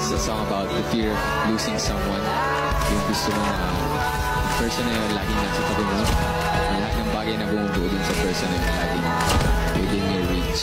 is a song about the fear of losing someone. Yung gusto mo na person na yun laging nasa tabi mo. Lahat ng bagay na bumubuo dun sa person na yun laging within your reach.